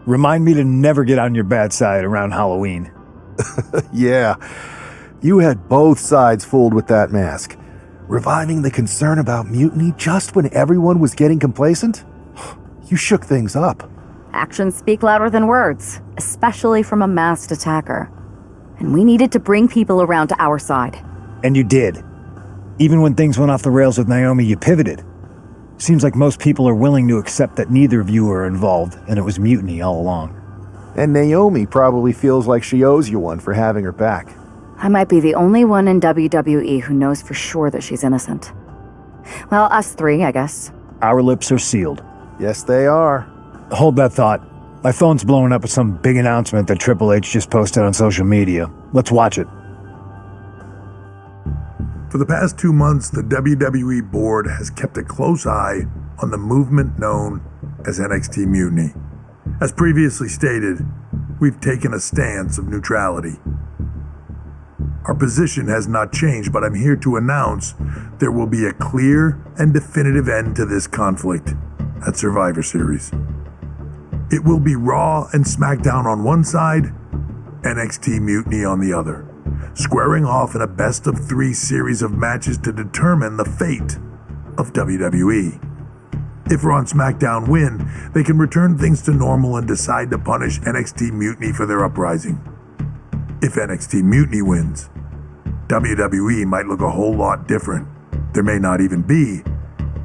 Remind me to never get on your bad side around Halloween. Yeah, you had both sides fooled with that mask. Reviving the concern about mutiny just when everyone was getting complacent? You shook things up. Actions speak louder than words, especially from a masked attacker. And we needed to bring people around to our side. And you did. Even when things went off the rails with Naomi, you pivoted. Seems like most people are willing to accept that neither of you are involved, and it was mutiny all along. And Naomi probably feels like she owes you one for having her back. I might be the only one in WWE who knows for sure that she's innocent. Well, us three, I guess. Our lips are sealed. Yes, they are. Hold that thought. My phone's blowing up with some big announcement that Triple H just posted on social media. Let's watch it. For the past 2 months, the WWE board has kept a close eye on the movement known as NXT Mutiny. As previously stated, we've taken a stance of neutrality. Our position has not changed, but I'm here to announce there will be a clear and definitive end to this conflict at Survivor Series. It will be Raw and SmackDown on one side, NXT Mutiny on the other, squaring off in a best-of-3 series of matches to determine the fate of WWE. If Raw and SmackDown win, they can return things to normal and decide to punish NXT Mutiny for their uprising. If NXT Mutiny wins, WWE might look a whole lot different. There may not even be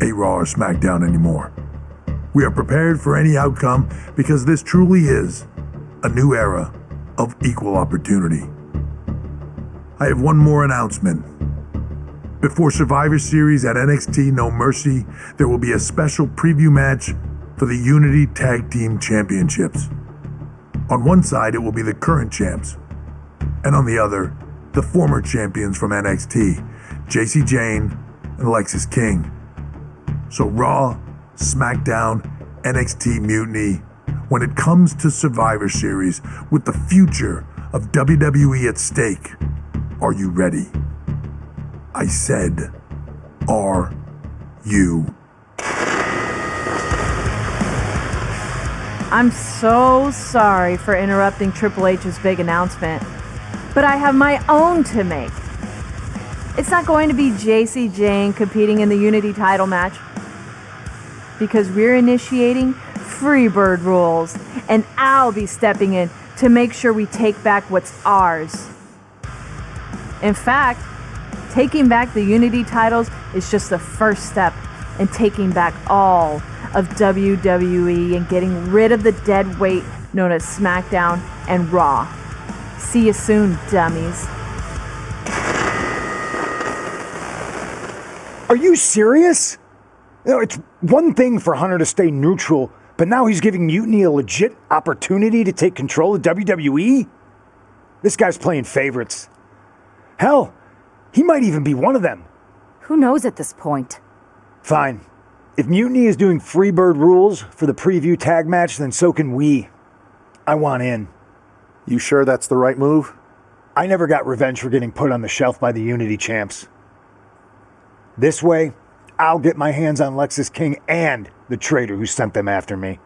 a Raw or SmackDown anymore. We are prepared for any outcome because this truly is a new era of equal opportunity. I have one more announcement. Before Survivor Series at NXT No Mercy, there will be a special preview match for the Unity Tag Team Championships. On one side, it will be the current champs, and on the other, the former champions from NXT, Jacy Jayne and Lexis King. So Raw, SmackDown, NXT Mutiny, when it comes to Survivor Series with the future of WWE at stake, are you ready? I said, are you? I'm so sorry for interrupting Triple H's big announcement, but I have my own to make. It's not going to be Jacy Jayne competing in the Unity title match, because we're initiating Freebird rules, and I'll be stepping in to make sure we take back what's ours. In fact, taking back the Unity titles is just the first step in taking back all of WWE and getting rid of the dead weight known as SmackDown and Raw. See you soon, dummies. Are you serious? It's one thing for Hunter to stay neutral, but now he's giving Mutiny a legit opportunity to take control of WWE? This guy's playing favorites. Hell, he might even be one of them. Who knows at this point? Fine. If Mutiny is doing Freebird rules for the preview tag match, then so can we. I want in. You sure that's the right move? I never got revenge for getting put on the shelf by the Unity champs. This way, I'll get my hands on Lexis King and the traitor who sent them after me.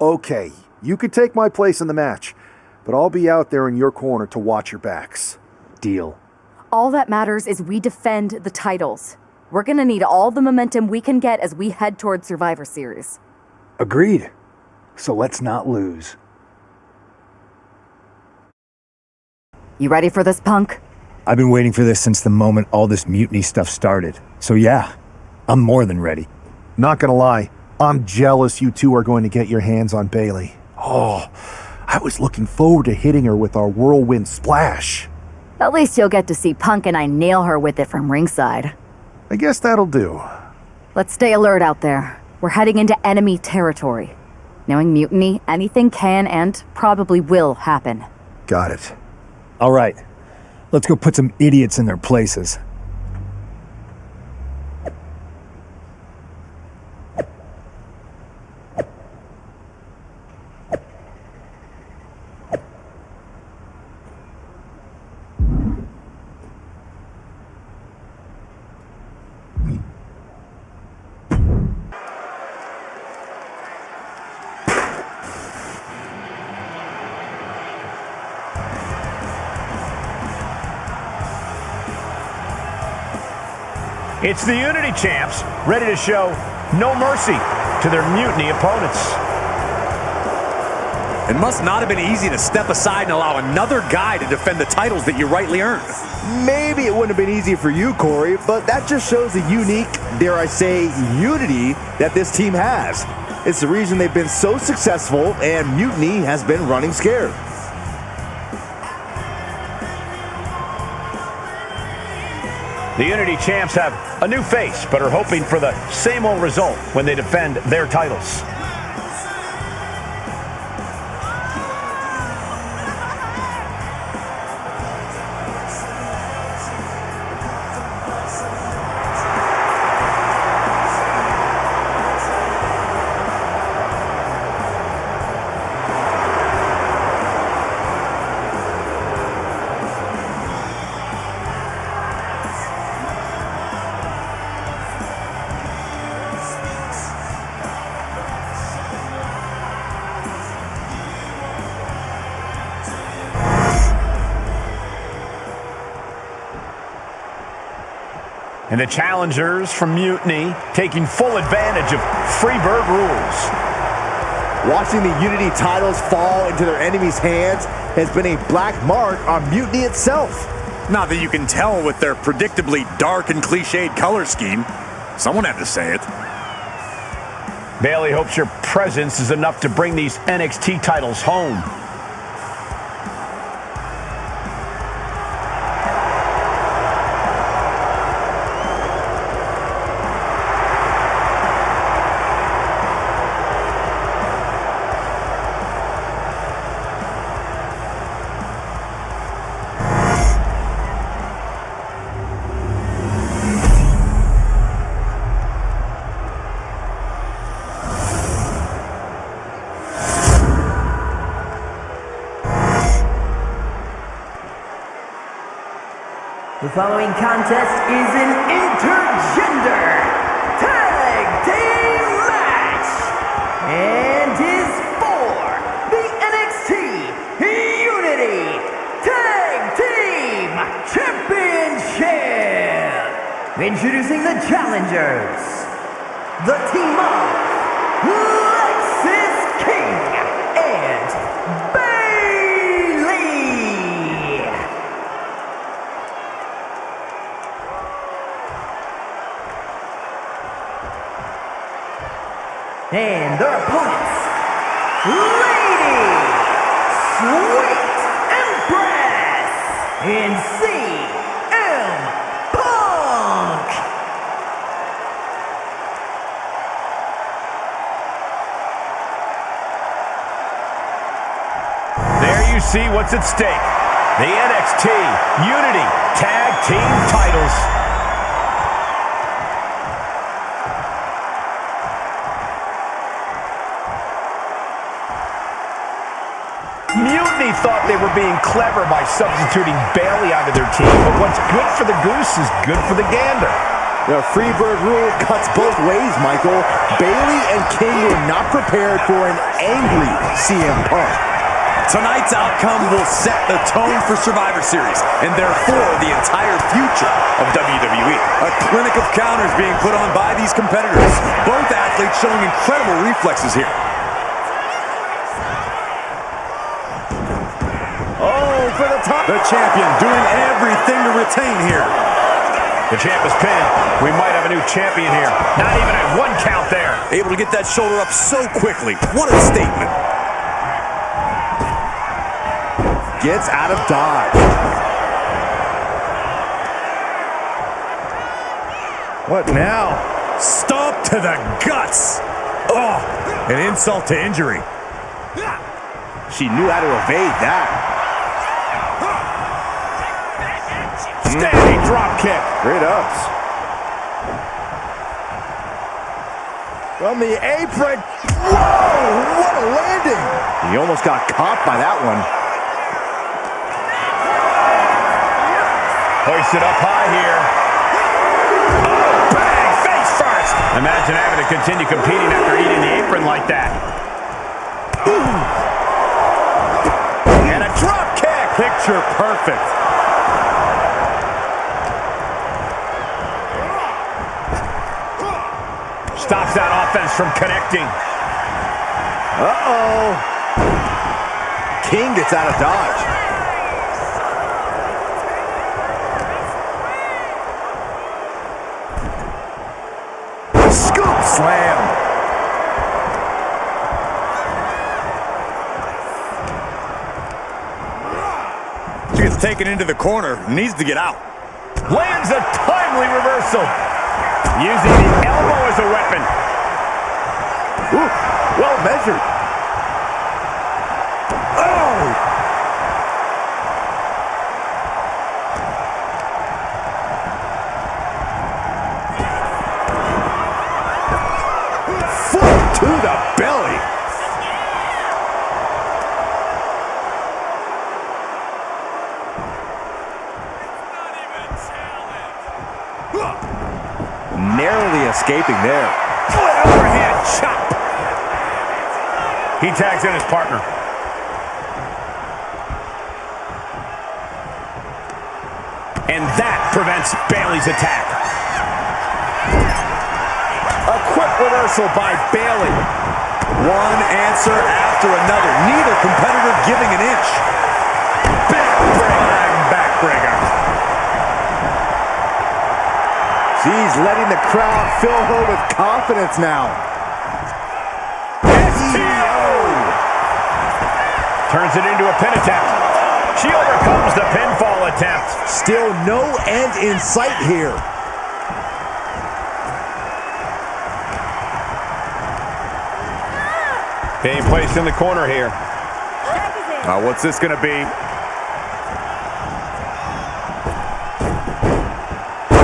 Okay, you could take my place in the match, but I'll be out there in your corner to watch your backs. Deal. All that matters is we defend the titles. We're gonna need all the momentum we can get as we head towards Survivor Series. Agreed. So let's not lose. You ready for this, punk? I've been waiting for this since the moment all this mutiny stuff started. So yeah, I'm more than ready. Not gonna lie, I'm jealous you two are going to get your hands on Bayley. Oh, I was looking forward to hitting her with our whirlwind splash. At least you'll get to see Punk and I nail her with it from ringside. I guess that'll do. Let's stay alert out there. We're heading into enemy territory. Knowing mutiny, anything can and probably will happen. Got it. All right, let's go put some idiots in their places. It's the Unity champs, ready to show no mercy to their mutiny opponents. It must not have been easy to step aside and allow another guy to defend the titles that you rightly earned. Maybe it wouldn't have been easy for you, Corey, but that just shows the unique, dare I say, unity that this team has. It's the reason they've been so successful, and Mutiny has been running scared. The Unity champs have a new face, but are hoping for the same old result when they defend their titles. And the challengers from Mutiny taking full advantage of Freebird rules. Watching the Unity titles fall into their enemies' hands has been a black mark on Mutiny itself. Not that you can tell with their predictably dark and cliched color scheme. Someone had to say it. Bailey hopes your presence is enough to bring these NXT titles home. The following contest is an intergender tag team match and is for the NXT Unity Tag Team Championship. Introducing the challengers, the team of Lexis King and Bailey. And their opponents, Lady Sweet Empress and CM Punk. There you see what's at stake. The NXT Unity Tag Team titles. Mutiny thought they were being clever by substituting Bailey onto their team, but what's good for the goose is good for the gander. The Freebird rule cuts both ways, Michael. Bailey and King were not prepared for an angry CM Punk. Tonight's outcome will set the tone for Survivor Series, and therefore the entire future of WWE. A clinic of counters being put on by these competitors. Both athletes showing incredible reflexes here. Oh, for the top. The champion doing everything to retain here. The champ is pinned. We might have a new champion here. Not even at one count there. Able to get that shoulder up so quickly. What a statement. Gets out of dodge. What now? Stomp to the guts. Oh, an insult to injury. She knew how to evade that. Standing drop kick. Great ups. From the apron. Whoa, what a landing. He almost got caught by that one. Hoisted up high here. Oh, bang! Face first! Imagine having to continue competing after eating the apron like that. And a drop kick! Picture perfect. stops that offense from connecting. Uh-oh. King gets out of dodge. Scoop slam. She gets taken into the corner, needs to get out. Lands a timely reversal. Using the elbow as a weapon. Ooh, well measured. Oh! Foot to the belly. Narrowly escaping there. Overhand chop. He tags in his partner. And that prevents Bayley's attack. A quick reversal by Bayley. One answer after another. Neither competitor giving an inch. Backbreaker. She's letting the crowd fill her with confidence now. Turns it into a pin attempt. She overcomes the pinfall attempt. Still no end in sight here. Being placed in the corner here. What's this going to be?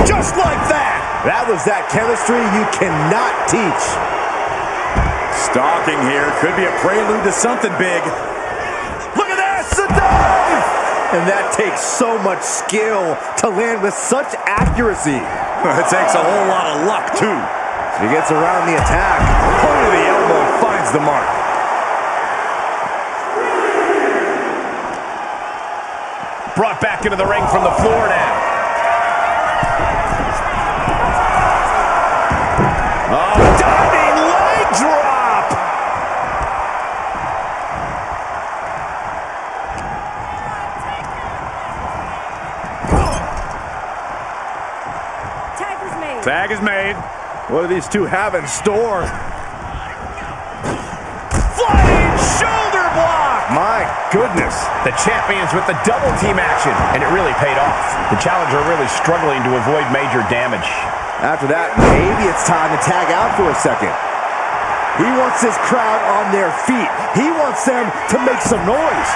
Just like that. That was that chemistry you cannot teach. Stalking here could be a prelude to something big. Look at that, the dive! And that takes so much skill to land with such accuracy. It takes a whole lot of luck, too. She gets around the attack. Point of the elbow finds the mark. Brought back into the ring from the floor now. Oh, diving leg drop! Tag is made. What do these two have in store? Flying shoulder block! My goodness. The champions with the double team action, and it really paid off. The challenger really struggling to avoid major damage. After that, maybe it's time to tag out for a second. He wants his crowd on their feet. He wants them to make some noise.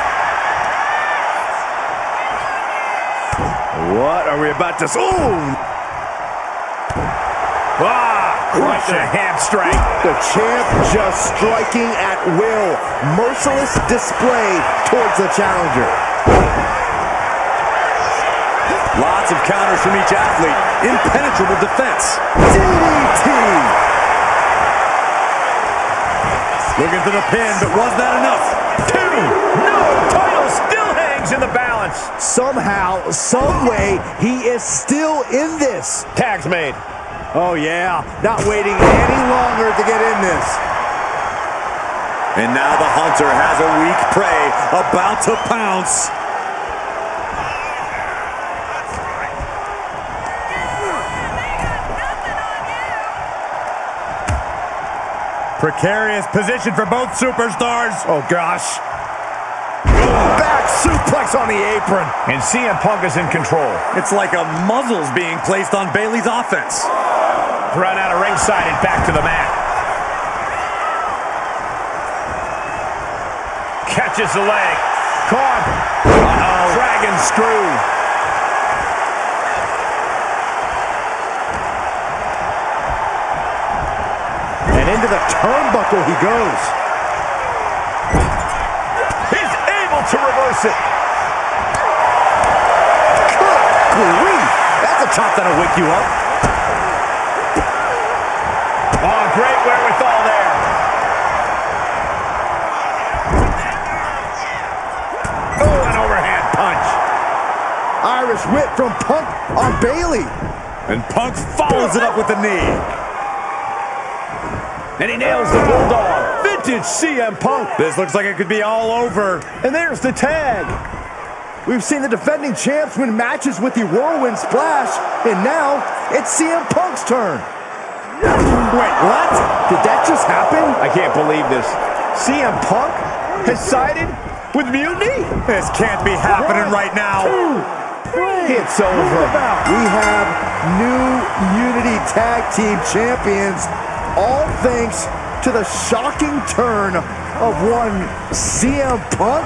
What are we about to... Ooh! Right to the hamstring. The champ just striking at will. Merciless display towards the challenger. Lots of counters from each athlete. Impenetrable defense. DDT! Looking for the pin, but was that enough? Two! No! Title still hangs in the balance. Somehow, some way, he is still in this. Tag's made. Oh yeah, not waiting any longer to get in this. And now the hunter has a weak prey about to pounce. Precarious position for both superstars. Oh gosh. Back suplex on the apron. And CM Punk is in control. It's like a muzzle's being placed on Bayley's offense. Run out of ringside and back to the mat. Catches the leg. Caught. Uh-oh. Dragon screw. And into the turnbuckle he goes. He's able to reverse it. Good grief. That's a chop that'll wake you up. Oh, great wherewithal there. Oh, an overhand punch. Irish whip from Punk on Bayley. And Punk follows it up with the knee. And he nails the Bulldog. Vintage CM Punk. This looks like it could be all over. And there's the tag. We've seen the defending champs win matches with the Whirlwind Splash, and now it's CM Punk's turn. Wait, what? Did that just happen? I can't believe this. CM Punk has sided with Mutiny? This can't be happening right now. It's over. We have new Unity Tag Team Champions, all thanks to the shocking turn of one CM Punk.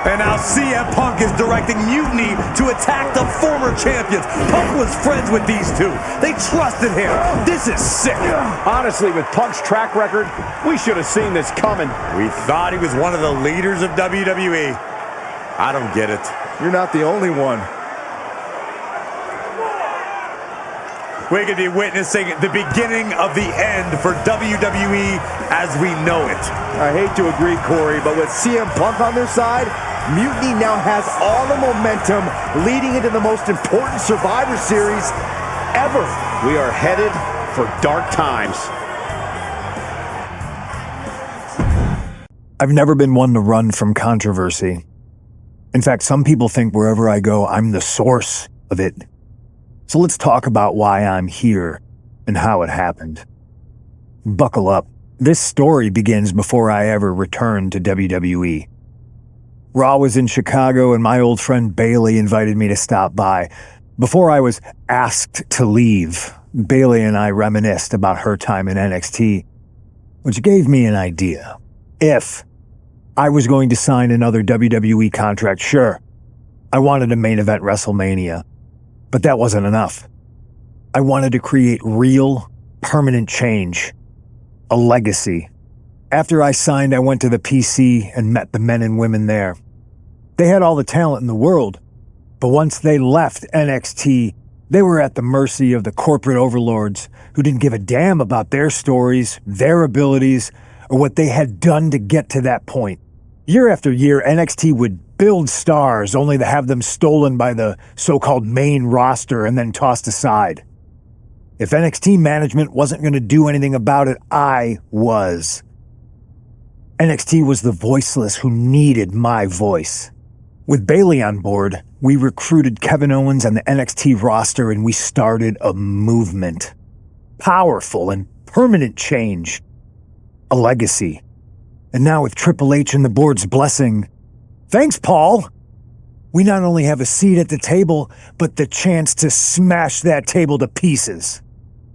And now CM Punk is directing Mutiny to attack the former champions. Punk was friends with these two. They trusted him. This is sick. Honestly, with Punk's track record, we should have seen this coming. We thought he was one of the leaders of WWE. I don't get it. You're not the only one. We could be witnessing the beginning of the end for WWE as we know it. I hate to agree, Corey, but with CM Punk on their side, Mutiny now has all the momentum leading into the most important Survivor Series ever. We are headed for dark times. I've never been one to run from controversy. In fact, some people think wherever I go, I'm the source of it. So let's talk about why I'm here and how it happened. Buckle up. This story begins before I ever returned to WWE. Raw was in Chicago and my old friend Bailey invited me to stop by. Before I was asked to leave, Bailey and I reminisced about her time in NXT, which gave me an idea. If I was going to sign another WWE contract, sure, I wanted a main event WrestleMania. But that wasn't enough. I wanted to create real, permanent change. A legacy. After I signed, I went to the PC and met the men and women there. They had all the talent in the world, but once they left NXT, they were at the mercy of the corporate overlords who didn't give a damn about their stories, their abilities, or what they had done to get to that point. Year after year, NXT would build stars only to have them stolen by the so-called main roster and then tossed aside. If NXT management wasn't going to do anything about it, I was. NXT was the voiceless who needed my voice. With Bailey on board, we recruited Kevin Owens and the NXT roster and we started a movement. Powerful and permanent change. A legacy. And now with Triple H and the board's blessing, thanks, Paul! We not only have a seat at the table, but the chance to smash that table to pieces.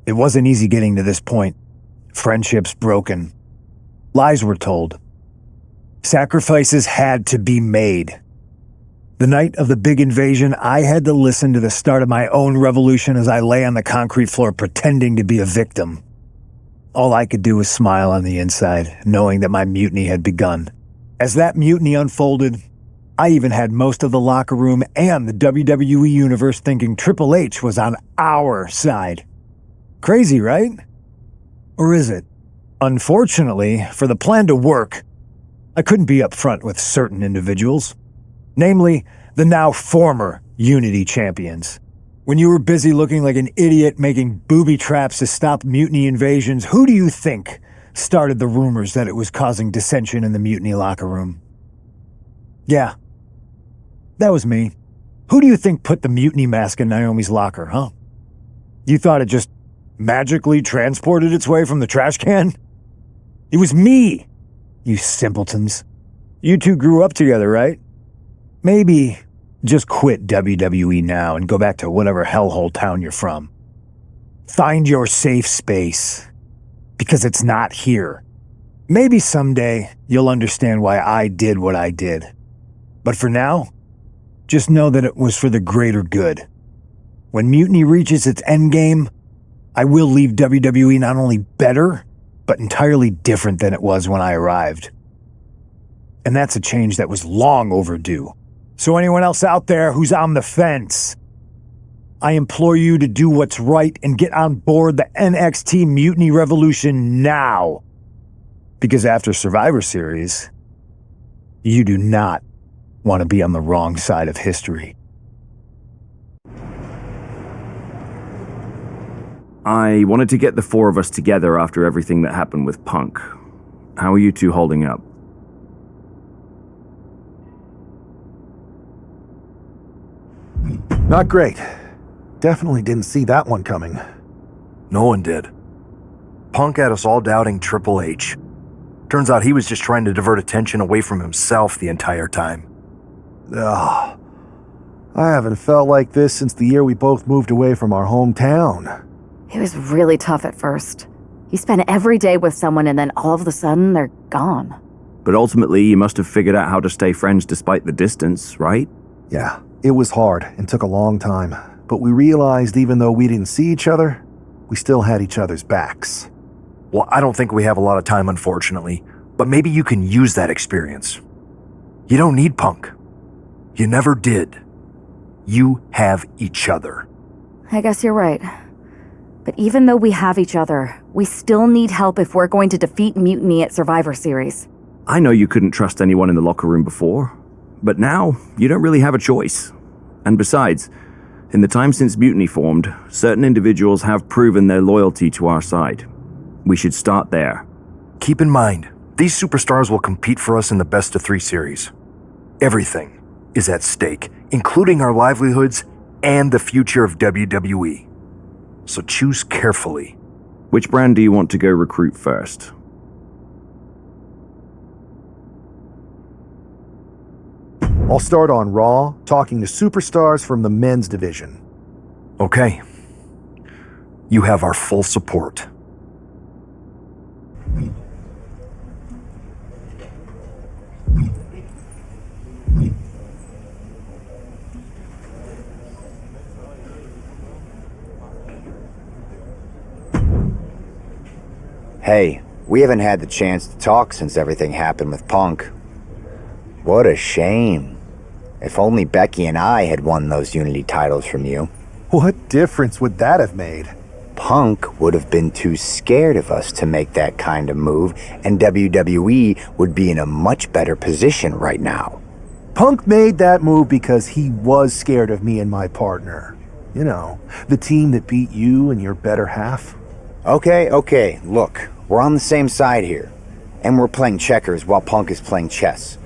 It wasn't easy getting to this point. Friendships broken. Lies were told. Sacrifices had to be made. The night of the big invasion, I had to listen to the start of my own revolution as I lay on the concrete floor pretending to be a victim. All I could do was smile on the inside, knowing that my mutiny had begun. As that mutiny unfolded, I even had most of the locker room and the WWE Universe thinking Triple H was on our side. Crazy, right? Or is it? Unfortunately, for the plan to work, I couldn't be upfront with certain individuals. Namely, the now former Unity champions. When you were busy looking like an idiot making booby traps to stop mutiny invasions, who do you think started the rumors that it was causing dissension in the mutiny locker room? Yeah, that was me. Who do you think put the mutiny mask in Naomi's locker, huh? You thought it just magically transported its way from the trash can? It was me, you simpletons. You two grew up together, right? Maybe just quit WWE now and go back to whatever hellhole town you're from. Find your safe space, because it's not here. Maybe someday you'll understand why I did what I did. But for now, just know that it was for the greater good. When Mutiny reaches its endgame, I will leave WWE not only better, but entirely different than it was when I arrived. And that's a change that was long overdue. So anyone else out there who's on the fence, I implore you to do what's right and get on board the NXT Mutiny Revolution now. Because after Survivor Series, you do not want to be on the wrong side of history. I wanted to get the four of us together after everything that happened with Punk. How are you two holding up? Not great. Definitely didn't see that one coming. No one did. Punk had us all doubting Triple H. Turns out he was just trying to divert attention away from himself the entire time. Ugh. I haven't felt like this since the year we both moved away from our hometown. It was really tough at first. You spend every day with someone and then all of a sudden they're gone. But ultimately, you must have figured out how to stay friends despite the distance, right? Yeah, it was hard and took a long time. But we realized even though we didn't see each other, we still had each other's backs. Well, I don't think we have a lot of time, unfortunately, but maybe you can use that experience. You don't need Punk. You never did. You have each other. I guess you're right. But even though we have each other, we still need help if we're going to defeat Mutiny at Survivor Series. I know you couldn't trust anyone in the locker room before, but now you don't really have a choice. And besides, in the time since Mutiny formed, certain individuals have proven their loyalty to our side. We should start there. Keep in mind, these superstars will compete for us in the best-of-3 series. Everything is at stake, including our livelihoods and the future of WWE. So choose carefully. Which brand do you want to go recruit first? I'll start on Raw, talking to superstars from the men's division. Okay. You have our full support. Hey, we haven't had the chance to talk since everything happened with Punk. What a shame. If only Becky and I had won those Unity titles from you. What difference would that have made? Punk would have been too scared of us to make that kind of move, and WWE would be in a much better position right now. Punk made that move because he was scared of me and my partner. You know, the team that beat you and your better half. Okay, look, we're on the same side here. And we're playing checkers while Punk is playing chess.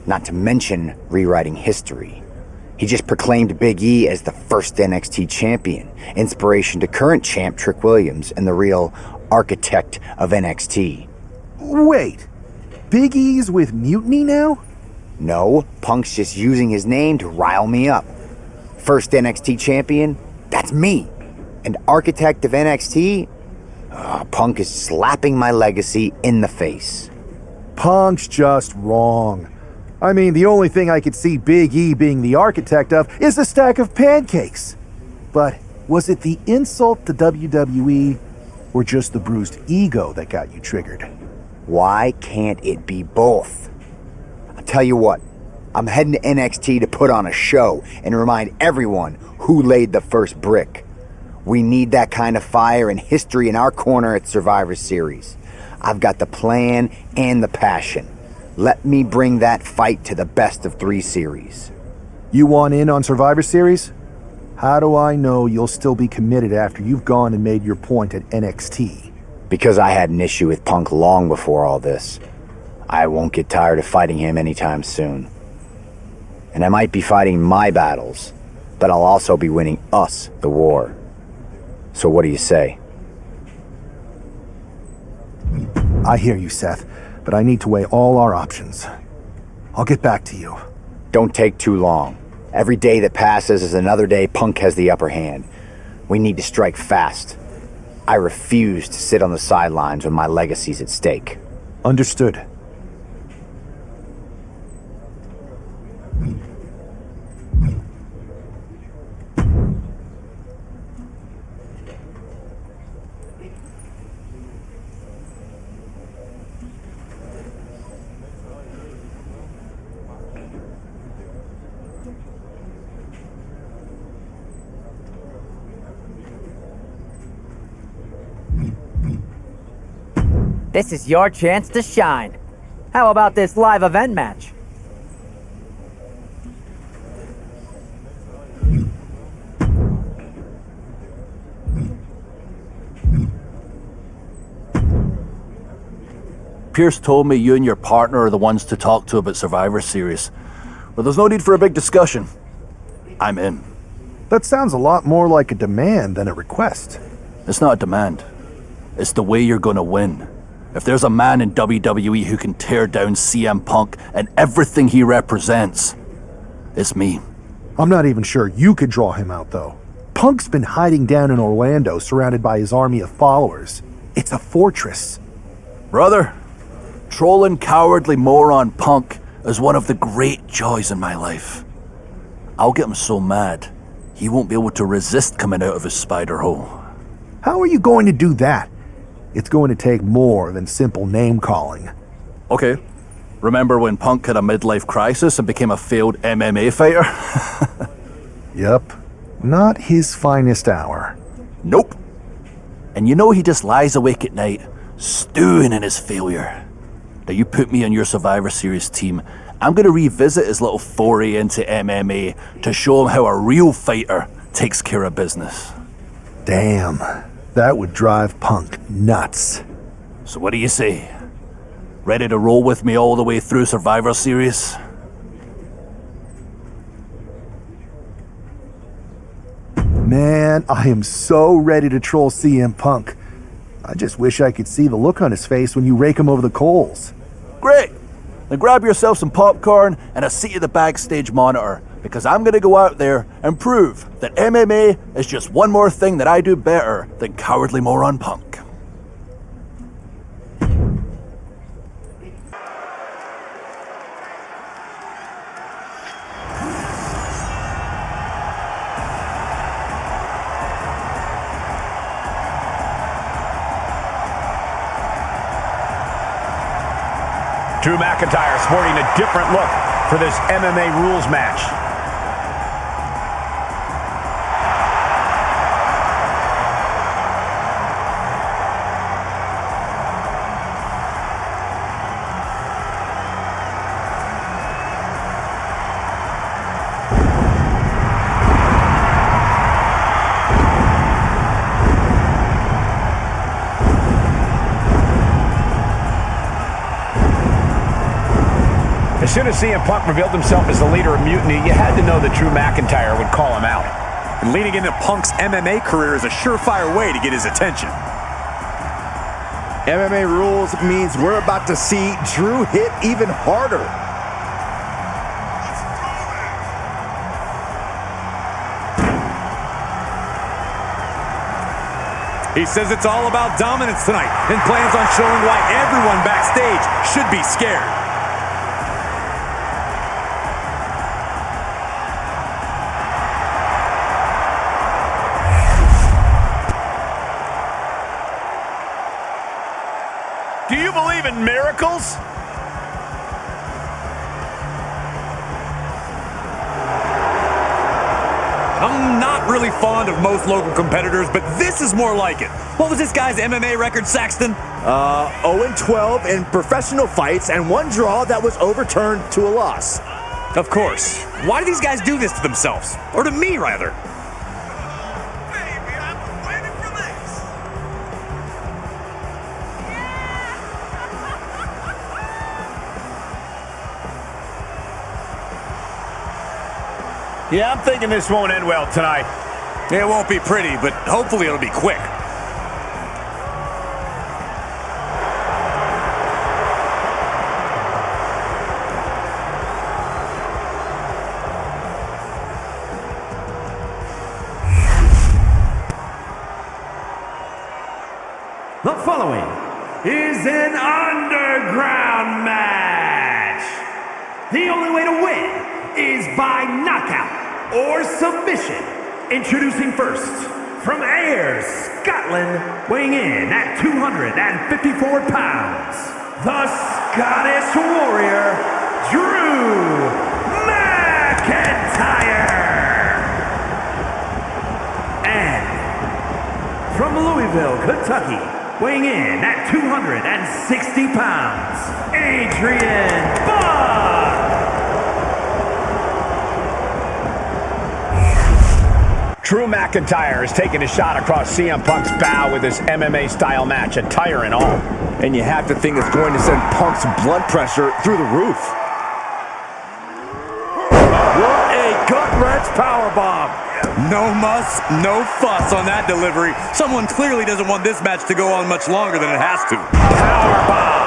Not to mention rewriting history. He just proclaimed Big E as the first NXT champion, inspiration to current champ Trick Williams and the real architect of NXT. Wait, Big E's with Mutiny now? No, Punk's just using his name to rile me up. First NXT champion? That's me. And architect of NXT? Punk is slapping my legacy in the face. Punk's just wrong. I mean, the only thing I could see Big E being the architect of is the stack of pancakes. But was it the insult to WWE or just the bruised ego that got you triggered? Why can't it be both? I'll tell you what, I'm heading to NXT to put on a show and remind everyone who laid the first brick. We need that kind of fire and history in our corner at Survivor Series. I've got the plan and the passion. Let me bring that fight to the best-of-3 series. You want in on Survivor Series? How do I know you'll still be committed after you've gone and made your point at NXT? Because I had an issue with Punk long before all this. I won't get tired of fighting him anytime soon. And I might be fighting my battles, but I'll also be winning us the war. So what do you say? I hear you, Seth, but I need to weigh all our options. I'll get back to you. Don't take too long. Every day that passes is another day Punk has the upper hand. We need to strike fast. I refuse to sit on the sidelines when my legacy's at stake. Understood. This is your chance to shine. How about this live event match? Pierce told me you and your partner are the ones to talk to about Survivor Series. But there's no need for a big discussion. I'm in. That sounds a lot more like a demand than a request. It's not a demand. It's the way you're gonna win. If there's a man in WWE who can tear down CM Punk and everything he represents, it's me. I'm not even sure you could draw him out, though. Punk's been hiding down in Orlando, surrounded by his army of followers. It's a fortress. Brother, trolling cowardly moron Punk is one of the great joys in my life. I'll get him so mad, he won't be able to resist coming out of his spider hole. How are you going to do that? It's going to take more than simple name-calling. Okay. Remember when Punk had a midlife crisis and became a failed MMA fighter? Yep. Not his finest hour. Nope. And you know he just lies awake at night, stewing in his failure. Now you put me on your Survivor Series team, I'm gonna revisit his little foray into MMA to show him how a real fighter takes care of business. Damn. That would drive Punk nuts. So what do you say? Ready to roll with me all the way through Survivor Series? Man, I am so ready to troll CM Punk. I just wish I could see the look on his face when you rake him over the coals. Great! Then grab yourself some popcorn and a seat at the backstage monitor, because I'm gonna go out there and prove that MMA is just one more thing that I do better than cowardly moron Punk. Drew McIntyre sporting a different look for this MMA rules match. As soon as CM Punk revealed himself as the leader of Mutiny, you had to know that Drew McIntyre would call him out. And leading into Punk's MMA career is a surefire way to get his attention. MMA rules means we're about to see Drew hit even harder. He says it's all about dominance tonight and plans on showing why everyone backstage should be scared. Do you believe in miracles? I'm not really fond of most local competitors, but this is more like it. What was this guy's MMA record, Saxton? 0-12 in professional fights and one draw that was overturned to a loss. Of course. Why do these guys do this to themselves? Or to me, rather? Yeah, I'm thinking this won't end well tonight. It won't be pretty, but hopefully it'll be quick. The following is an underground match. The only way to win is by knockout or submission. Introducing first, from Ayr, Scotland, weighing in at 254 pounds, the Scottish Warrior, Drew McIntyre. And from Louisville, Kentucky, weighing in at 260 pounds, Adrian Buck. Drew McIntyre is taking a shot across CM Punk's bow with his MMA-style match, attire and all. And you have to think it's going to send Punk's blood pressure through the roof. What a gut-wrench powerbomb. No muss, no fuss on that delivery. Someone clearly doesn't want this match to go on much longer than it has to. Powerbomb.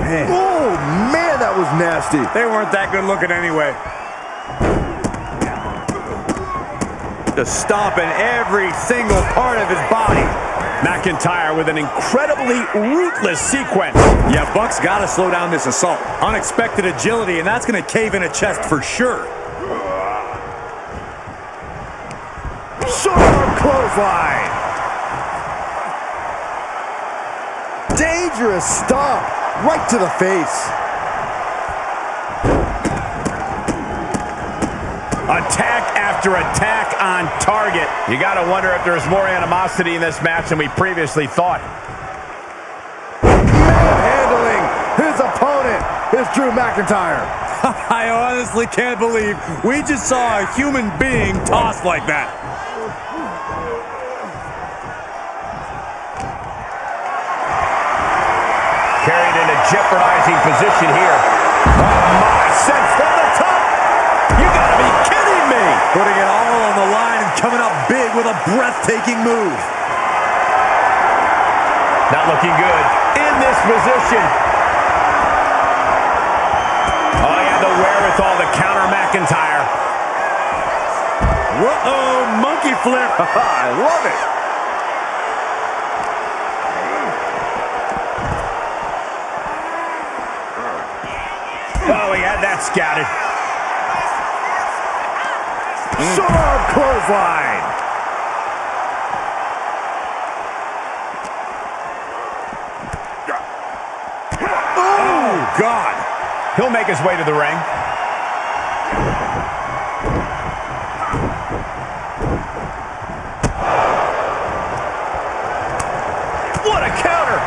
Oh, man, that was nasty. They weren't that good looking anyway. Just stomping every single part of his body. McIntyre with an incredibly ruthless sequence. Yeah, Buck's got to slow down this assault. Unexpected agility, and that's going to cave in a chest for sure. Short clothesline. Dangerous stomp right to the face. Attack after attack on target. You got to wonder if there's more animosity in this match than we previously thought. Manhandling his opponent is Drew McIntyre. I honestly can't believe we just saw a human being tossed like that. Carried in a jeopardizing position here. Oh my, sent from the top. You gotta be kidding me. Putting it all on the line and coming up big with a breathtaking move. Not looking good in this position. Oh, he had the wherewithal to counter McIntyre. Whoa, monkey flip. I love it. Oh, he had that scouted. Short clothesline. Oh, God. He'll make his way to the ring. What a counter.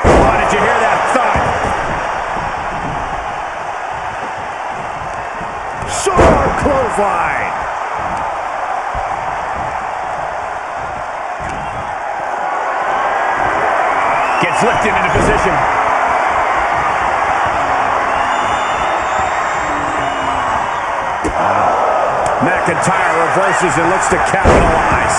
Oh, did you hear that thud? Short clothesline. Gets lifted into position. McIntyre reverses and looks to capitalize.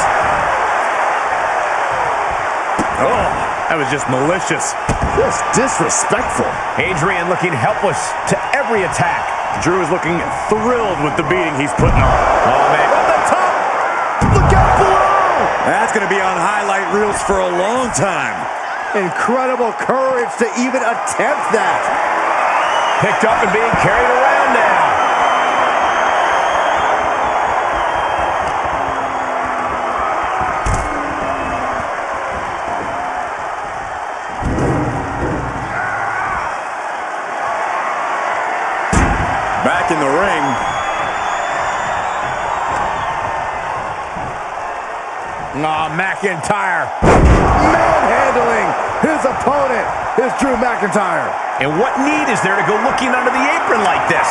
Oh, that was just malicious. Just disrespectful. Adrian looking helpless to every attack. Drew is looking thrilled with the beating he's putting on. Oh, man. At the top. Look out below. That's going to be on highlight reels for a long time. Incredible courage to even attempt that. Picked up and being carried around now. Back in the ring. Oh, McIntyre. Manhandling his opponent is Drew McIntyre. And what need is there to go looking under the apron like this?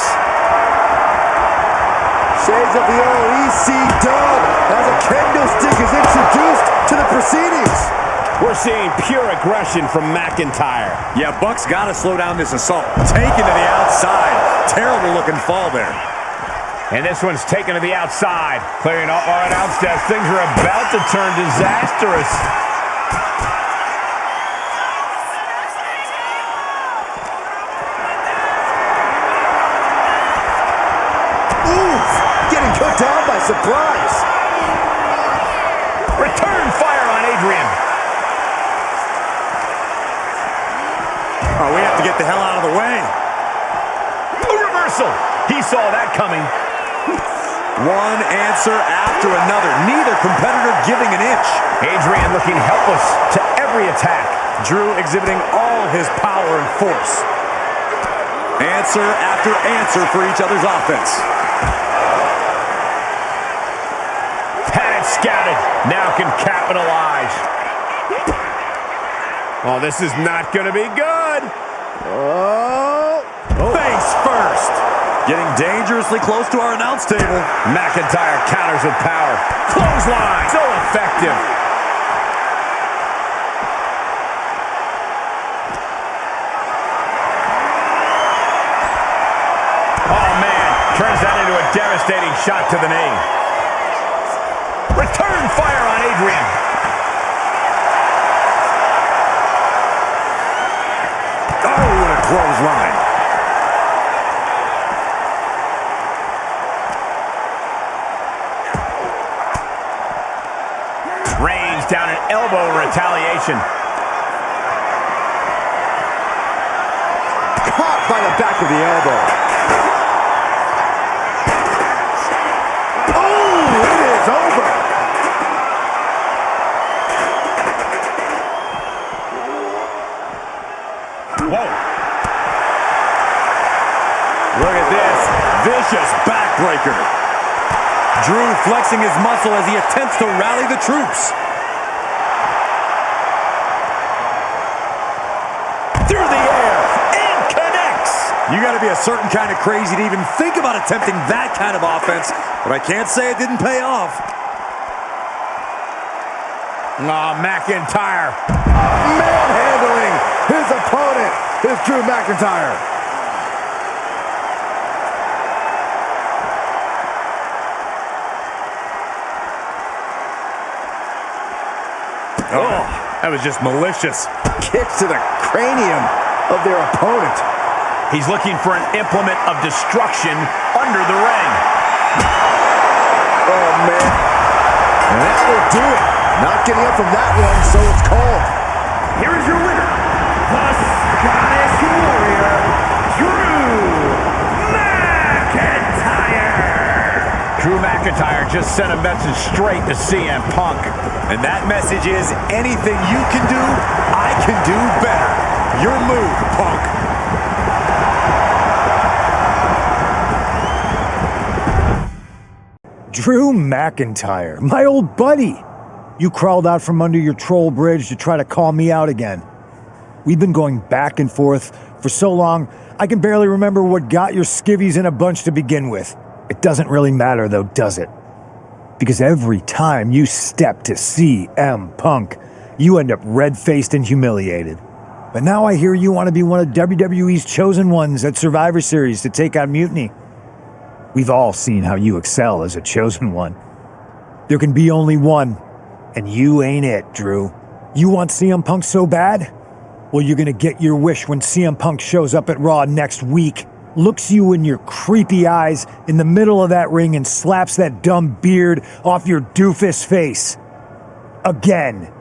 Shades of the old EC dub as a kendo stick is introduced to the proceedings. We're seeing pure aggression from McIntyre. Yeah, Buck's got to slow down this assault. Taken to the outside. Terrible looking fall there. And this one's taken to the outside. Clearing up our announce desk. Things are about to turn disastrous. Oof! Getting cut down by surprise. Return fire on Adrian. Oh, we have to get the hell out of the way. A reversal. He saw that coming. One answer after another. Neither competitor giving an inch. Adrian looking helpless to every attack. Drew exhibiting all his power and force. Answer after answer for each other's offense. scouted. Now can capitalize. Oh, this is not going to be good. Oh. Face first. Getting dangerously close to our announce table. McIntyre counters with power. Clothesline. So effective. Oh, man. Turns that into a devastating shot to the knee. Return fire on Adrian. Oh, what a clothesline. Range down an elbow in retaliation. Caught by the back of the elbow. Oh, it is over. Whoa. Look at this. Vicious backbreaker. Drew flexing his muscle as he attempts to rally the troops. Through the air, and connects. You got to be a certain kind of crazy to even think about attempting that kind of offense, but I can't say it didn't pay off. Oh, McIntyre. Manhandling his opponent is Drew McIntyre. Oh, that was just malicious. Kicks to the cranium of their opponent. He's looking for an implement of destruction under the ring. Oh, man. And that will do it. Not getting up from that one, so it's called. Here is your winner, the Scottish Warrior, Drew McIntyre. Drew McIntyre just sent a message straight to CM Punk. And that message is, anything you can do, I can do better. Your move, Punk. Drew McIntyre, my old buddy. You crawled out from under your troll bridge to try to call me out again. We've been going back and forth for so long, I can barely remember what got your skivvies in a bunch to begin with. It doesn't really matter though, does it? Because every time you step to CM Punk, you end up red-faced and humiliated. But now I hear you want to be one of WWE's chosen ones at Survivor Series to take on Mutiny. We've all seen how you excel as a chosen one. There can be only one, and you ain't it, Drew. You want CM Punk so bad? Well, you're gonna get your wish when CM Punk shows up at Raw next week, looks you in your creepy eyes in the middle of that ring and slaps that dumb beard off your doofus face. Again.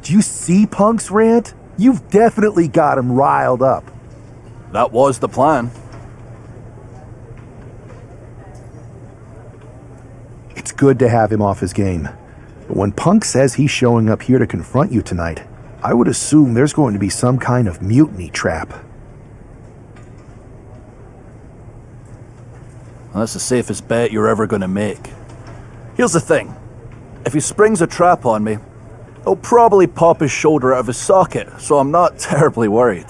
Do you see Punk's rant? You've definitely got him riled up. That was the plan. It's good to have him off his game. But when Punk says he's showing up here to confront you tonight, I would assume there's going to be some kind of mutiny trap. Well, that's the safest bet you're ever going to make. Here's the thing. If he springs a trap on me, he'll probably pop his shoulder out of his socket, so I'm not terribly worried.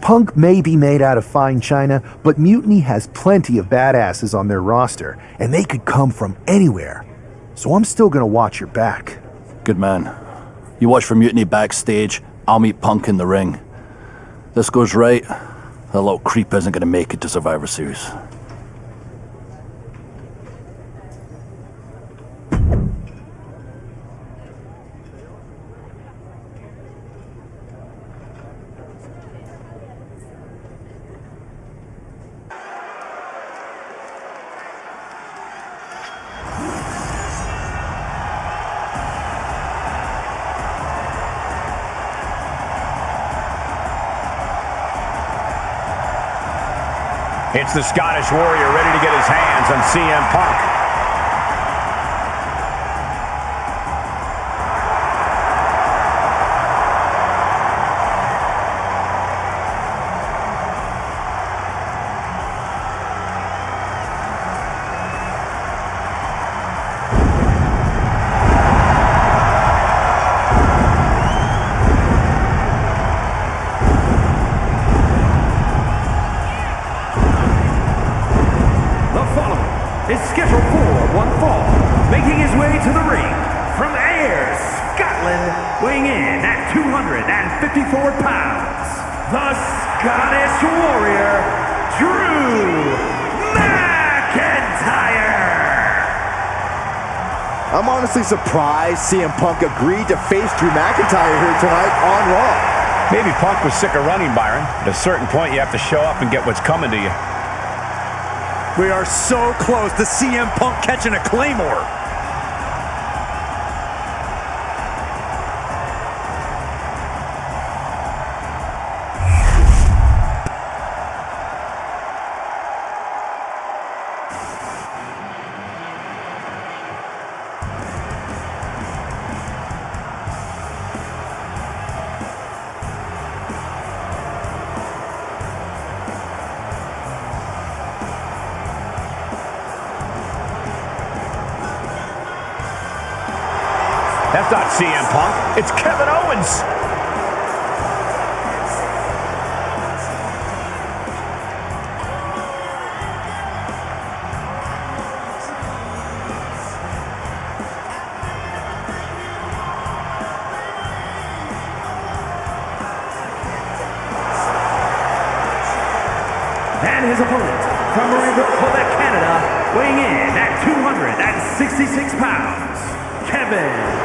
Punk may be made out of fine china, but Mutiny has plenty of badasses on their roster, and they could come from anywhere. So I'm still gonna watch your back. Good man. You watch for Mutiny backstage, I'll meet Punk in the ring. This goes right, that little creep isn't gonna make it to Survivor Series. It's the Scottish Warrior ready to get his hands on CM Punk. Is scheduled for one fall, making his way to the ring from Ayr, Scotland, weighing in at 254 pounds, the Scottish Warrior, Drew McIntyre. I'm honestly surprised CM Punk agreed to face Drew McIntyre here tonight on Raw. Maybe Punk was sick of running, Byron. At a certain point, you have to show up and get what's coming to you. We are so close to CM Punk catching a Claymore. That's not CM Punk. It's Kevin Owens. And his opponent from Rivalry, Quebec, Canada, weighing in at 266 pounds, Kevin.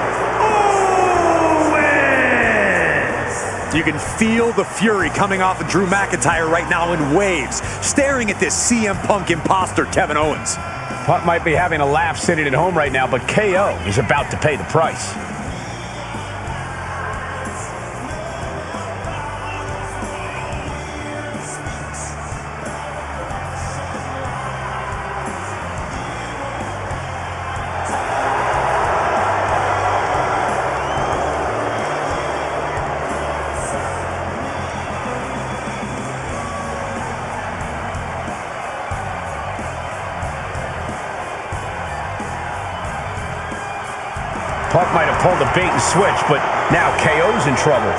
You can feel the fury coming off of Drew McIntyre right now in waves, staring at this CM Punk imposter, Kevin Owens. Punk might be having a laugh sitting at home right now, but KO is about to pay the price. Punk might have pulled the bait and switch, but now KO's in trouble.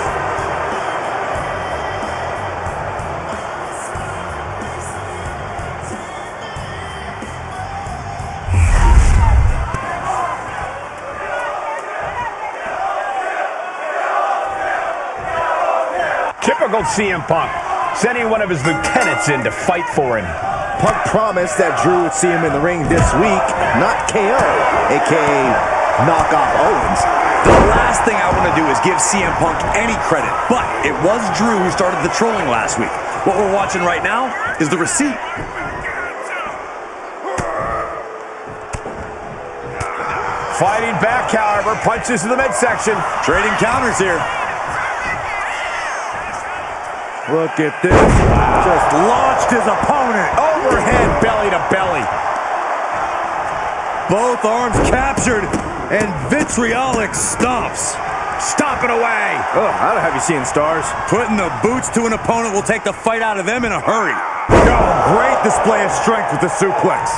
Typical CM Punk, sending one of his lieutenants in to fight for him. Punk promised that Drew would see him in the ring this week, not KO, a.k.a. knock off Owens. The last thing I want to do is give CM Punk any credit, but it was Drew who started the trolling last week. What we're watching right now is the receipt. Fighting back, however, punches to the midsection. Trading counters here. Look at this. Wow. Just launched his opponent. Overhead, belly to belly. Both arms captured, and vitriolic stomps. Stomping away. Oh, I don't have you seeing stars. Putting the boots to an opponent will take the fight out of them in a hurry. Oh, great display of strength with the suplex.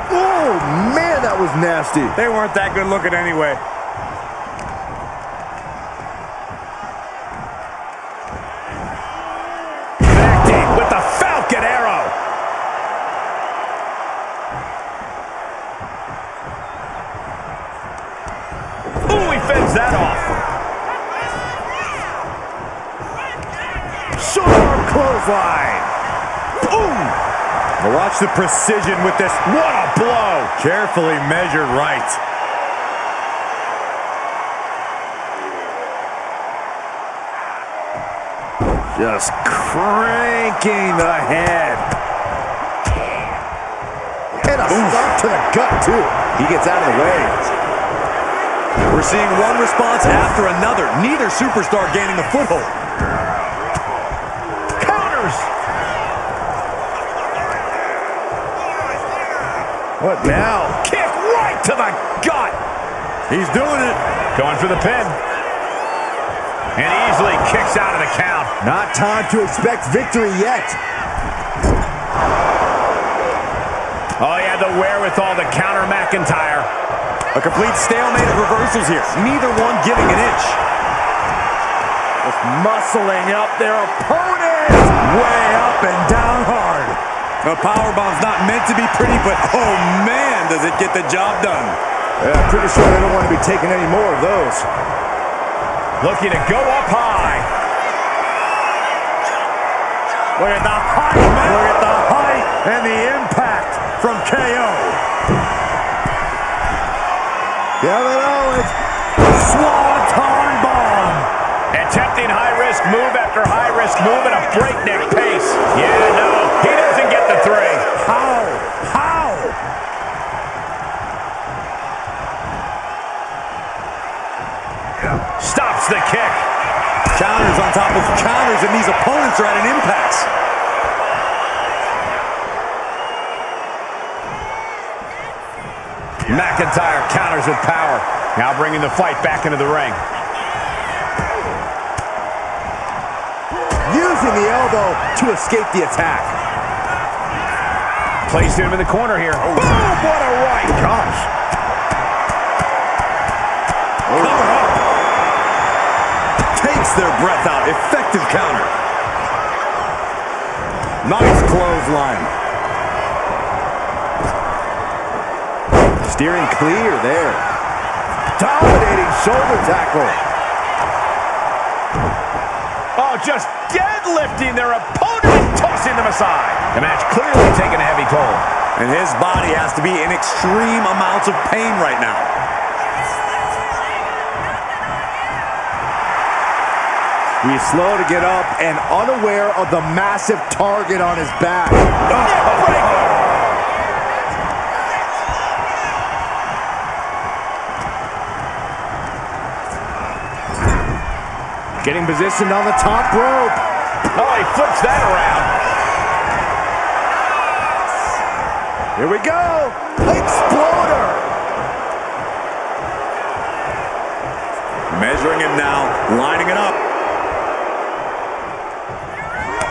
Oh, man, that was nasty. They weren't that good looking anyway. Connecting with the Falcon Arrow. Ooh, he fends that off. Short clothesline. Ooh! Watch the precision with this. What a blow. Carefully measured right. Just cranking the head. And a stomp to the gut, too. He gets out of the way. We're seeing one response after another. Neither superstar gaining a foothold. What now? Kick right to the gut. He's doing it. Going for the pin. And easily kicks out of the count. Not time to expect victory yet. Oh, he had the wherewithal to counter McIntyre. A complete stalemate of reversals here. Neither one giving an inch. Just muscling up their opponent. Way up and down hard. The powerbomb's not meant to be pretty, but oh man, does it get the job done. Yeah, pretty sure they don't want to be taking any more of those. Looking to go up high. Look at the height, man. Look at the height and the impact from KO. Yeah, they know it's Swanton Bomb. Attempting high-risk move after high-risk move at a breakneck pace. Yeah, no, he doesn't get the three. How? Stops the kick. Counters on top of counters, and these opponents are at an impasse. McIntyre counters with power. Now bringing the fight back into the ring. Using the elbow to escape the attack. Placed him in the corner here. Boom! What a right. Gosh. Cover up. Takes their breath out. Effective counter. Nice clothesline. Steering clear there. Dominating shoulder tackle. Oh, just deadlifting their opponent and tossing them aside. The match clearly taking a heavy toll. And his body has to be in extreme amounts of pain right now. He's slow to get up and unaware of the massive target on his back. Getting positioned on the top rope. Oh, he flips that around. Here we go. Exploder. Measuring him now, lining it up.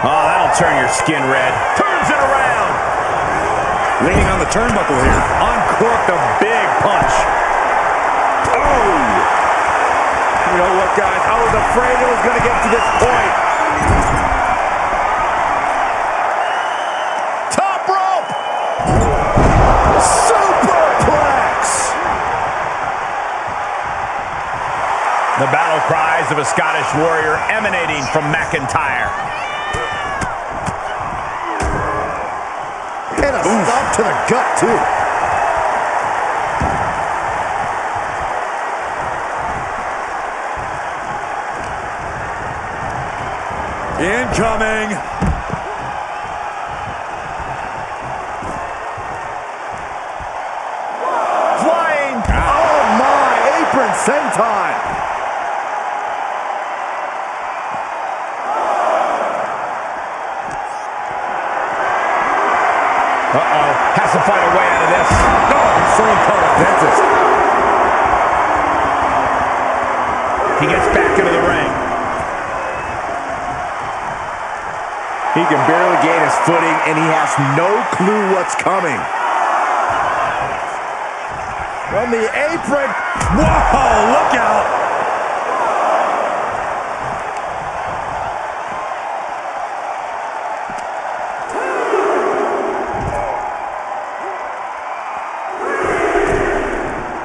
Oh, that'll turn your skin red. Turns it around. Leaning on the turnbuckle here. Uncorked a big punch. Oh! You know what, guys? I was afraid it was going to get to this point. Top rope! Superplex! The battle cries of a Scottish warrior emanating from McIntyre. And a stop to the gut, too. Incoming. Flying. Oh, my. Apron senton. Uh-oh. Has to find a way out of this. Oh, he's showing color dentist. He gets back into the ring. He can barely gain his footing, and he has no clue what's coming. From the apron. Whoa, look out.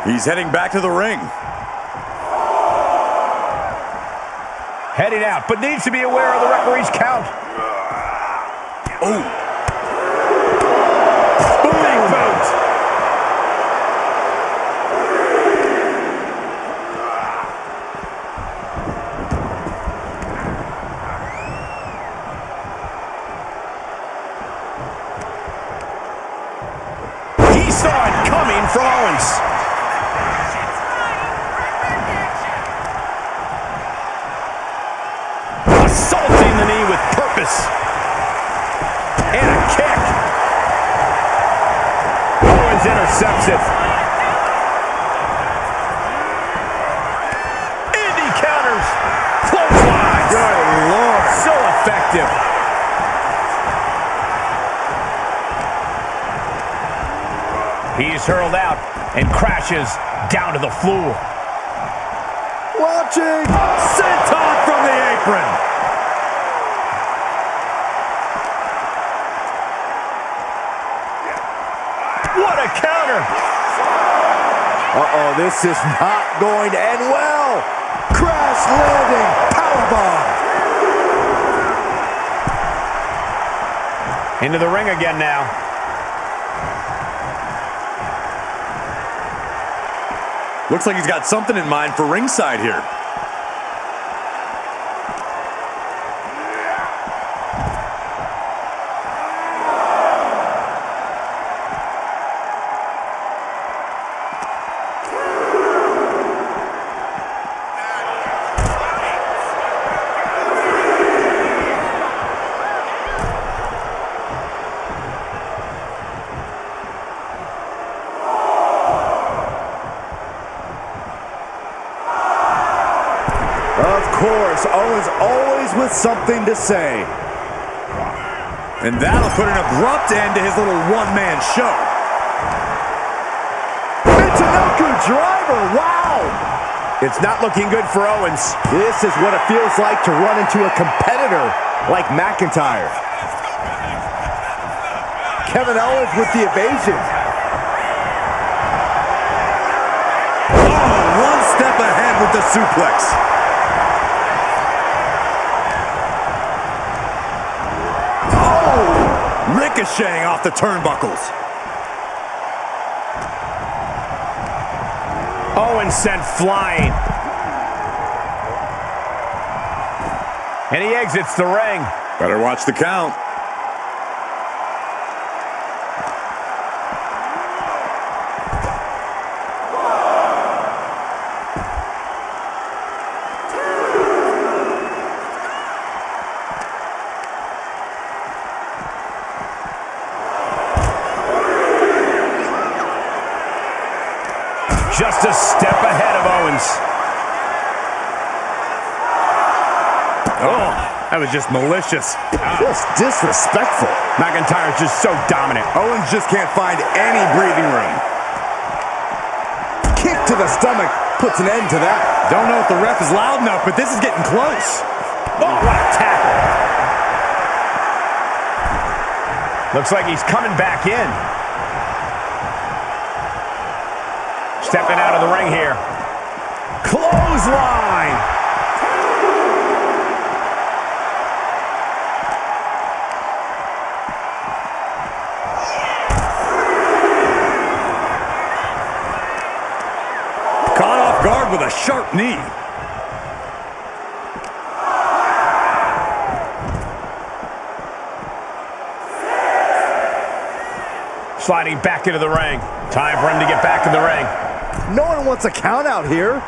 He's heading back to the ring. Heading out, but needs to be aware of the referee's count. Oh. Big boot. He saw it coming from Owens. Assaulting the knee with purpose. effective. He's hurled out and crashes down to the floor. Watching. Senton from the apron. What a counter. Uh-oh, this is not going to end well. Crash landing powerbomb. Into the ring again now. Looks like he's got something in mind for ringside here. Of course, Owens always with something to say. And that'll put an abrupt end to his little one-man show. Michinoku driver, wow! It's not looking good for Owens. This is what it feels like to run into a competitor like McIntyre. Kevin Owens with the evasion. Oh, one step ahead with the suplex. Ricocheting off the turnbuckles. Owens sent flying. And he exits the ring. Better watch the count. Just a step ahead of Owens. Oh, that was just malicious. Just disrespectful. McIntyre's just so dominant. Owens just can't find any breathing room. Kick to the stomach puts an end to that. Don't know if the ref is loud enough, but this is getting close. Oh, what a tackle. Looks like he's coming back in. Stepping out of the ring here. Clothesline. Caught off guard with a sharp knee. Sliding back into the ring. Time for him to get back in the ring. No one wants a count out here.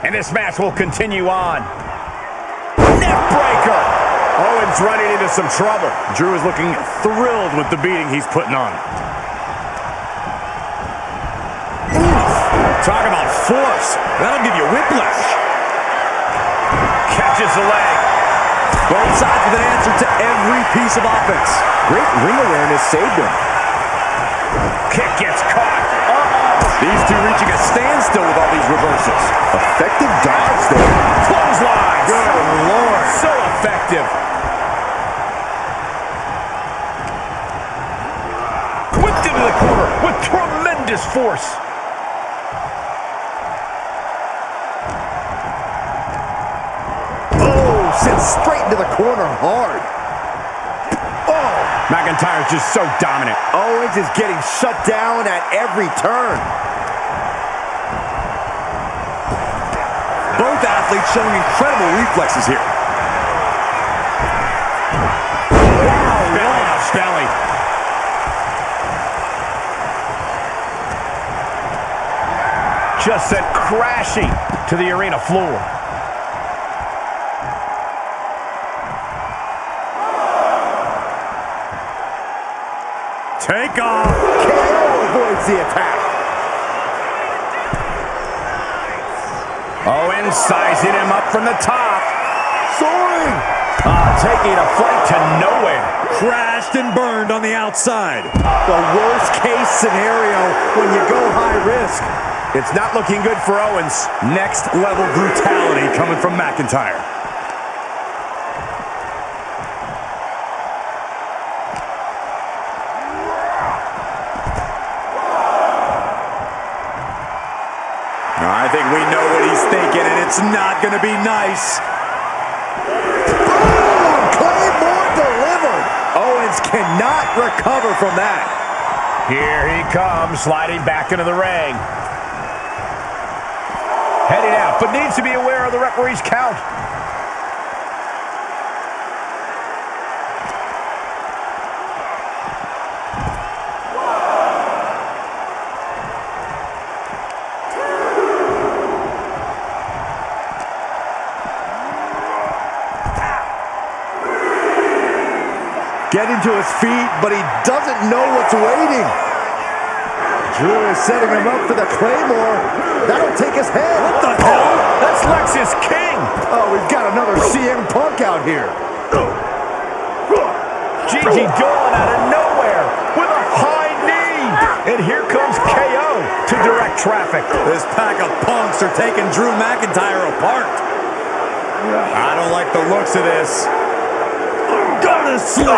And this match will continue on. Neck breaker. Owens running into some trouble. Drew is looking thrilled with the beating he's putting on. Talk about force. That'll give you whiplash. Catches the leg. Both sides with an answer to every piece of offense. Great ring awareness saved him. Kick gets caught. These two reaching a standstill with all these reversals. Effective dodge there. Clothesline. Good Lord. So effective. Whipped into the corner with tremendous force. Oh, sent straight into the corner hard. Oh, McIntyre's just so dominant. Owens is getting shut down at every turn. Both athletes showing incredible reflexes here. Belly. Just sent crashing to the arena floor. Take off. KO avoids the attack. Owens sizing him up from the top. Soaring. taking a flight to nowhere. Crashed and burned on the outside. The worst case scenario when you go high risk. It's not looking good for Owens. Next level brutality coming from McIntyre. I think we know what he's thinking, and it's not going to be nice. Boom! Claymore delivered. Owens cannot recover from that. Here he comes, sliding back into the ring. Heading out, but needs to be aware of the referee's count. Getting to his feet, but he doesn't know what's waiting. Drew is setting him up for the Claymore. That'll take his head. What the hell? That's Lexus King. Oh, we've got another CM Punk out here. Gigi Dolan out of nowhere with a high knee. And here comes KO to direct traffic. This pack of punks are taking Drew McIntyre apart. I don't like the looks of this. Gonna sleep.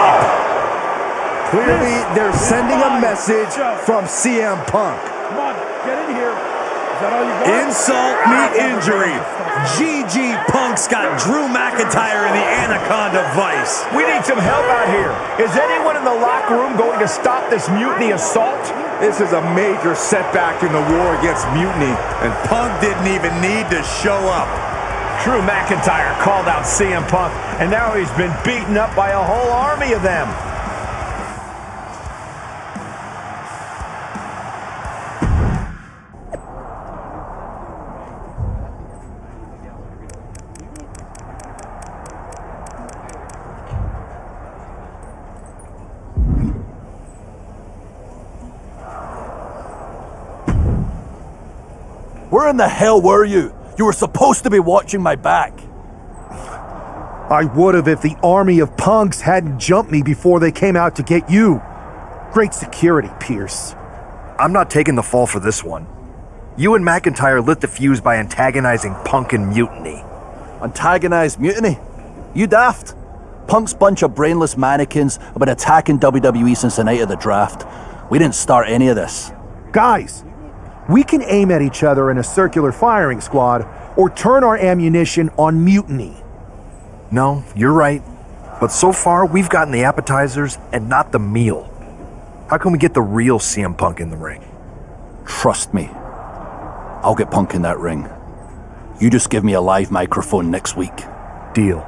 Clearly, they're sending a message from CM Punk. Come on, get in here. Is that all you got? Insult meet injury. GG Punk's got Drew McIntyre in the Anaconda Vice. We need some help out here. Is anyone in the locker room going to stop this mutiny assault? This is a major setback in the war against mutiny. And Punk didn't even need to show up. Drew McIntyre called out CM Punk, and now he's been beaten up by a whole army of them. Where in the hell were you? You were supposed to be watching my back. I would have if the army of punks hadn't jumped me before they came out to get you. Great security, Pierce. I'm not taking the fall for this one. You and McIntyre lit the fuse by antagonizing Punk and Mutiny. Antagonized Mutiny? You daft. Punk's bunch of brainless mannequins have been attacking WWE since the night of the draft. We didn't start any of this. Guys, we can aim at each other in a circular firing squad or turn our ammunition on Mutiny. No, you're right. But so far, we've gotten the appetizers and not the meal. How can we get the real CM Punk in the ring? Trust me. I'll get Punk in that ring. You just give me a live microphone next week. Deal.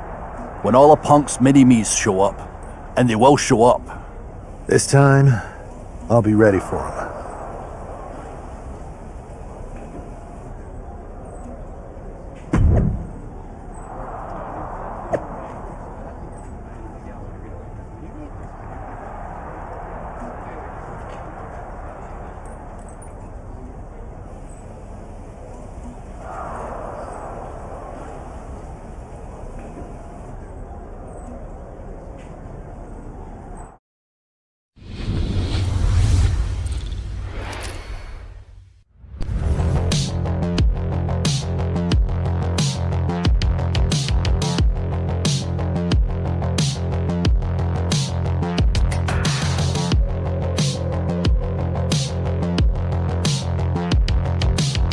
When all of Punk's mini-me's show up, and they will show up. This time, I'll be ready for him.